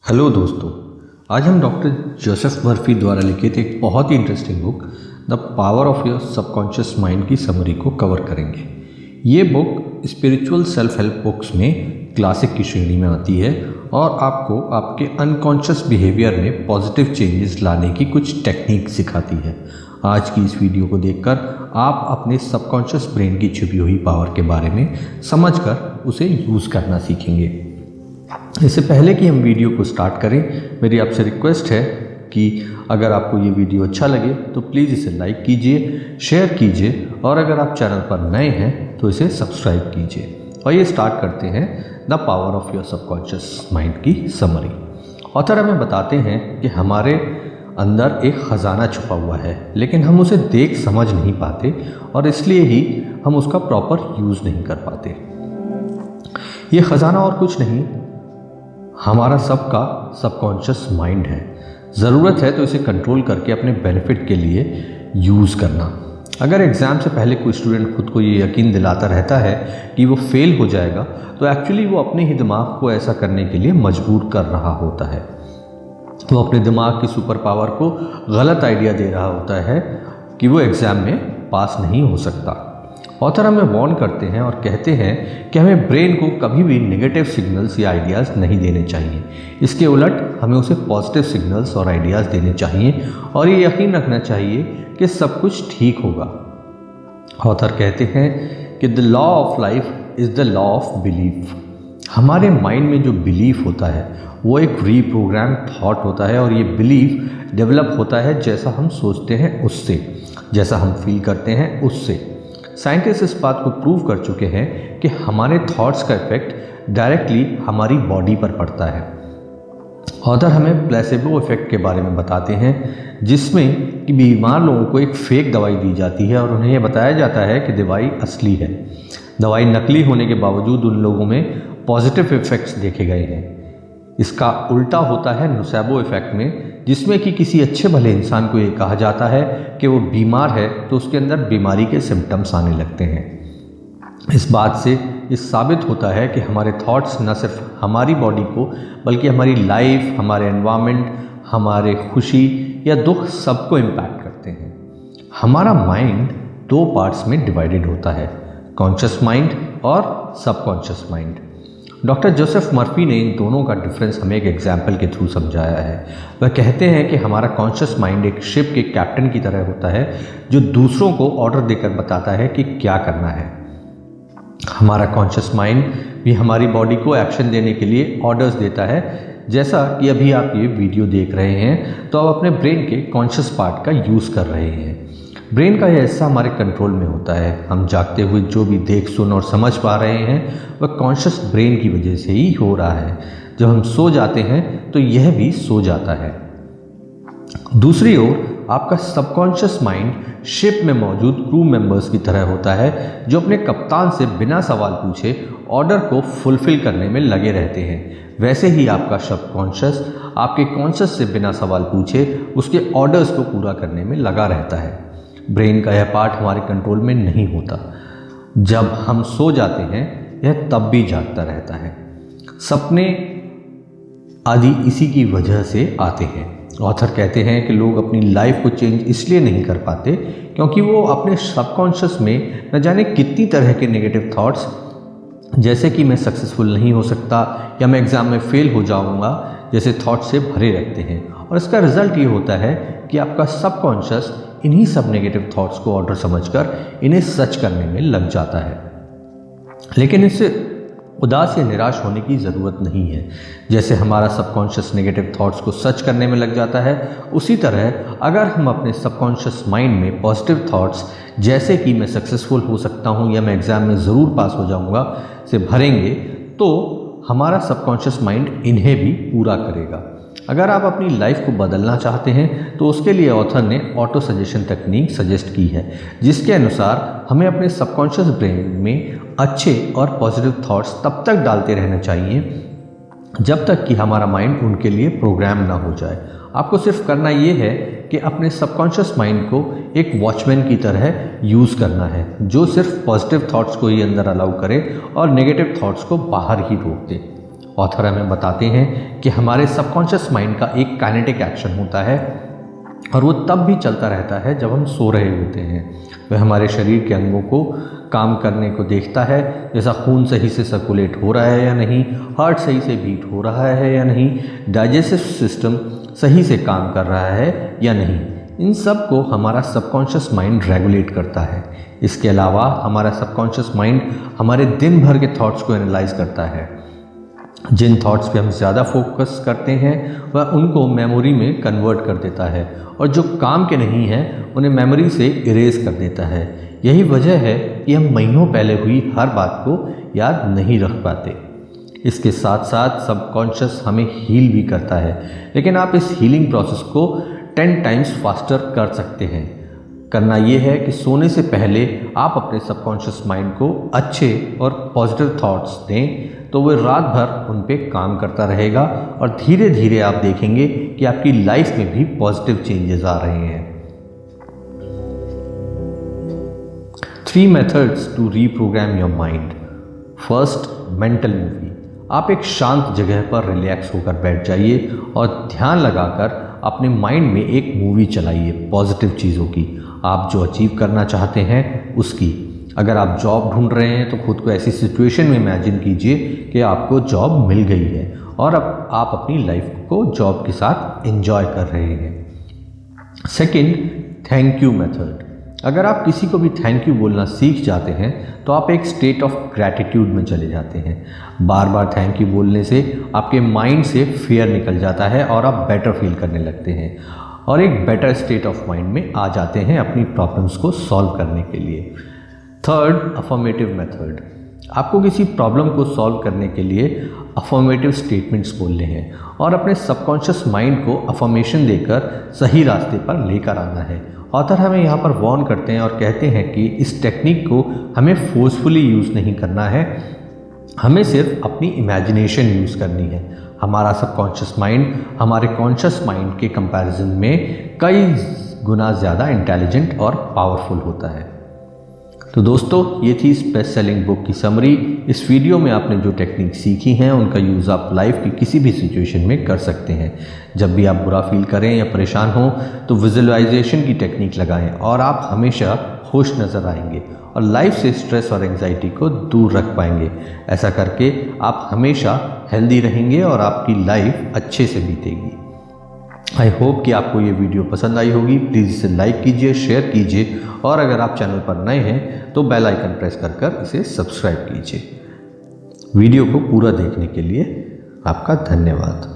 Hello दोस्तों, आज हम डॉक्टर जोसेफ मर्फी द्वारा लिखित एक बहुत ही interesting book the power of your subconscious mind की समरी को कवर करेंगे। ये book spiritual self help books में क्लासिक की श्रेणी में आती है और आपको आपके अनकॉन्शियस बिहेवियर में पॉजिटिव चेंजेस लाने की कुछ टेक्निक सिखाती है। आज की इस वीडियो को देखकर आप अपने सबकॉन्शियस ब्रेन की छुपी हुई पावर के बारे में समझकर उसे यूज़ करना सीखेंगे। इससे पहले कि हम वीडियो को स्टार्ट करें, मेरी आपसे रिक्वेस्ट है कि अगर आपको ये वीडियो अच्छा लगे तो प्लीज़ इसे लाइक कीजिए, शेयर कीजिए और अगर आप चैनल पर नए हैं तो इसे सब्सक्राइब कीजिए। और ये स्टार्ट करते हैं the power of your subconscious mind की समरी। ऑथर हमें बताते हैं कि हमारे अंदर एक ख़जाना छुपा हुआ है, लेकिन हम उसे देख समझ नहीं पाते और इसलिए ही हम उसका प्रॉपर यूज़ नहीं कर पाते। ये ख़जाना और कुछ नहीं, हमारा सबका सबकॉन्शियस माइंड है। ज़रूरत है तो इसे कंट्रोल करके अपने बेनिफिट के लिए यूज़ करना। अगर एग्ज़ाम से पहले कोई स्टूडेंट खुद को ये यकीन दिलाता रहता है कि वो फेल हो जाएगा, तो एक्चुअली वो अपने ही दिमाग को ऐसा करने के लिए मजबूर कर रहा होता है। वो अपने दिमाग की सुपर पावर को गलत आइडिया दे रहा होता है कि वो एग्ज़ाम में पास नहीं हो सकता। ऑथर हमें वार्न करते हैं और कहते हैं कि हमें ब्रेन को कभी भी नेगेटिव सिग्नल्स या आइडियाज़ नहीं देने चाहिए। इसके उलट हमें उसे पॉजिटिव सिग्नल्स और आइडियाज़ देने चाहिए और ये यकीन रखना चाहिए कि सब कुछ ठीक होगा। ऑथर कहते हैं कि the law of life is the law of belief. हमारे माइंड में जो बिलीफ होता है वो एक रीप्रोग्राम थॉट होता है और ये बिलीफ डेवलप होता है जैसा हम सोचते हैं उससे, जैसा हम फील करते हैं उससे। साइंटिस्ट इस बात को प्रूव कर चुके हैं कि हमारे थॉट्स का इफेक्ट डायरेक्टली हमारी बॉडी पर पड़ता है। ऑथर हमें प्लेसेबो इफेक्ट के बारे में बताते हैं, जिसमें कि बीमार लोगों को एक फेक दवाई दी जाती है और उन्हें यह बताया जाता है कि दवाई असली है। दवाई नकली होने के बावजूद उन लोगों में पॉजिटिव इफेक्ट्स देखे गए हैं। इसका उल्टा होता है नुसेबो इफेक्ट में, जिसमें कि किसी अच्छे भले इंसान को ये कहा जाता है कि वो बीमार है तो उसके अंदर बीमारी के सिम्टम्स आने लगते हैं। इस बात से ये साबित होता है कि हमारे थॉट्स न सिर्फ हमारी बॉडी को बल्कि हमारी लाइफ, हमारे एनवायरनमेंट, हमारे खुशी या दुख सबको इम्पैक्ट करते हैं। हमारा माइंड दो पार्ट्स में डिवाइडेड होता है, कॉन्शियस माइंड और subconscious mind. Doctor Joseph Murphy ने इन दोनों का डिफरेंस हमें एक एग्जाम्पल के थ्रू समझाया है। वह कहते हैं कि हमारा कॉन्शियस माइंड एक शिप के कैप्टन की तरह होता है जो दूसरों को ऑर्डर देकर बताता है कि क्या करना है। हमारा कॉन्शियस माइंड भी हमारी बॉडी को एक्शन देने के लिए ऑर्डर्स देता है। जैसा कि अभी आप ये वीडियो देख रहे हैं तो आप अपने ब्रेन के कॉन्शियस पार्ट का यूज़ कर रहे हैं। ब्रेन का यह हिस्सा हमारे कंट्रोल में होता है। हम जागते हुए जो भी देख, सुन और समझ पा रहे हैं वह कॉन्शियस ब्रेन की वजह से ही हो रहा है। जब हम सो जाते हैं तो यह भी सो जाता है। दूसरी ओर आपका सबकॉन्शियस माइंड शिप में मौजूद क्रू मेंबर्स की तरह होता है जो अपने कप्तान से बिना सवाल पूछे ऑर्डर को फुलफिल करने में लगे रहते हैं। वैसे ही आपका सबकॉन्शियस आपके कॉन्शियस से बिना सवाल पूछे उसके ऑर्डर्स को पूरा करने में लगा रहता है। ब्रेन का यह पार्ट हमारे कंट्रोल में नहीं होता। जब हम सो जाते हैं यह तब भी जागता रहता है। सपने आदि इसी की वजह से आते हैं। ऑथर कहते हैं कि लोग अपनी लाइफ को चेंज इसलिए नहीं कर पाते क्योंकि वो अपने सबकॉन्शियस में न जाने कितनी तरह के नेगेटिव थॉट्स, जैसे कि मैं सक्सेसफुल नहीं हो सकता या मैं एग्ज़ाम में फेल हो जाऊंगा, जैसे थॉट्स से भरे रखते हैं। और इसका रिजल्ट ये होता है कि आपका सबकॉन्शियस इन्हीं सब नेगेटिव थॉट्स को ऑर्डर समझकर इन्हें सच करने में लग जाता है। लेकिन इससे उदास या निराश होने की ज़रूरत नहीं है। जैसे हमारा सबकॉन्शियस नेगेटिव थॉट्स को सच करने में लग जाता है, उसी तरह अगर हम अपने सबकॉन्शियस माइंड में पॉजिटिव थॉट्स, जैसे कि मैं सक्सेसफुल हो सकता हूँ या मैं एग्ज़ाम में ज़रूर पास हो जाऊँगा, से भरेंगे तो हमारा सबकॉन्शियस माइंड इन्हें भी पूरा करेगा। अगर आप अपनी लाइफ को बदलना चाहते हैं तो उसके लिए ऑथर ने ऑटो सजेशन तकनीक सजेस्ट की है, जिसके अनुसार हमें अपने सबकॉन्शियस ब्रेन में अच्छे और पॉजिटिव थॉट्स तब तक डालते रहना चाहिए जब तक कि हमारा माइंड उनके लिए प्रोग्राम ना हो जाए। आपको सिर्फ करना ये है कि अपने सबकॉन्शियस माइंड को एक वॉचमैन की तरह यूज़ करना है, जो सिर्फ पॉजिटिव थॉट्स को ही अंदर अलाउ करे और नेगेटिव थॉट्स को बाहर ही रोक दे। ऑथर हमें बताते हैं कि हमारे सबकॉन्शियस माइंड का एक काइनेटिक एक्शन होता है और वो तब भी चलता रहता है जब हम सो रहे होते हैं। वह हमारे शरीर के अंगों को काम करने को देखता है, जैसा खून सही से सर्कुलेट हो रहा है या नहीं, हार्ट सही से बीट हो रहा है या नहीं, डाइजेस्टिव सिस्टम सही से काम कर रहा है या नहीं। इन सब को हमारा सबकॉन्शियस माइंड रेगुलेट करता है। इसके अलावा हमारा सबकॉन्शियस माइंड हमारे दिन भर के थॉट्स को एनालाइज करता है। जिन थॉट्स पे हम ज़्यादा फोकस करते हैं वह उनको मेमोरी में कन्वर्ट कर देता है और जो काम के नहीं हैं उन्हें मेमोरी से इरेज कर देता है। यही वजह है कि हम महीनों पहले हुई हर बात को याद नहीं रख पाते। इसके साथ साथ सबकॉन्शियस हमें हील भी करता है, लेकिन आप इस हीलिंग प्रोसेस को 10 टाइम्स फास्टर कर सकते हैं। करना ये है कि सोने से पहले आप अपने सबकॉन्शियस माइंड को अच्छे और पॉजिटिव थॉट्स दें, तो वो रात भर उन पे काम करता रहेगा और धीरे धीरे आप देखेंगे कि आपकी लाइफ में भी पॉजिटिव चेंजेस आ रहे हैं। 3 methods to reprogram your mind. First, mental movie. आप एक शांत जगह पर रिलैक्स होकर बैठ जाइए और ध्यान लगाकर अपने माइंड में एक मूवी चलाइए पॉजिटिव चीज़ों की, आप जो अचीव करना चाहते हैं उसकी। अगर आप जॉब ढूंढ रहे हैं तो खुद को ऐसी सिचुएशन में इमेजिन कीजिए कि आपको जॉब मिल गई है और अब आप अपनी लाइफ को जॉब के साथ एंजॉय कर रहे हैं। Second, thank you method. अगर आप किसी को भी थैंक यू बोलना सीख जाते हैं तो आप एक स्टेट ऑफ ग्रैटिट्यूड में चले जाते हैं। बार बार थैंक यू बोलने से आपके माइंड से फियर निकल जाता है और आप बेटर फील करने लगते हैं और एक बेटर स्टेट ऑफ माइंड में आ जाते हैं अपनी प्रॉब्लम्स को सॉल्व करने के लिए। Third, affirmative method. आपको किसी प्रॉब्लम को सॉल्व करने के लिए अफर्मेटिव स्टेटमेंट्स बोलने हैं और अपने सबकॉन्शियस माइंड को अफर्मेशन देकर सही रास्ते पर लेकर आना है। ऑथर हमें यहाँ पर वार्न करते हैं और कहते हैं कि इस टेक्निक को हमें फोर्सफुली यूज़ नहीं करना है, हमें सिर्फ अपनी इमेजिनेशन यूज़ करनी है। हमारा सबकॉन्शियस माइंड हमारे कॉन्शियस माइंड के कंपैरिजन में कई गुना ज़्यादा इंटेलिजेंट और पावरफुल होता है। तो दोस्तों, ये थी इस बेस्ट सेलिंग बुक की समरी। इस वीडियो में आपने जो टेक्निक सीखी हैं उनका यूज़ आप लाइफ की किसी भी सिचुएशन में कर सकते हैं। जब भी आप बुरा फील करें या परेशान हों तो विजुअलाइजेशन की टेक्निक लगाएं और आप हमेशा खुश नज़र आएंगे और लाइफ से स्ट्रेस और एंग्जाइटी को दूर रख पाएंगे। ऐसा करके आप हमेशा हेल्दी रहेंगे और आपकी लाइफ अच्छे से बीतेगी। आई होप कि आपको ये वीडियो पसंद आई होगी। प्लीज़ इसे लाइक कीजिए, शेयर कीजिए और अगर आप चैनल पर नए हैं तो बेल आइकन प्रेस कर इसे सब्सक्राइब कीजिए। वीडियो को पूरा देखने के लिए आपका धन्यवाद।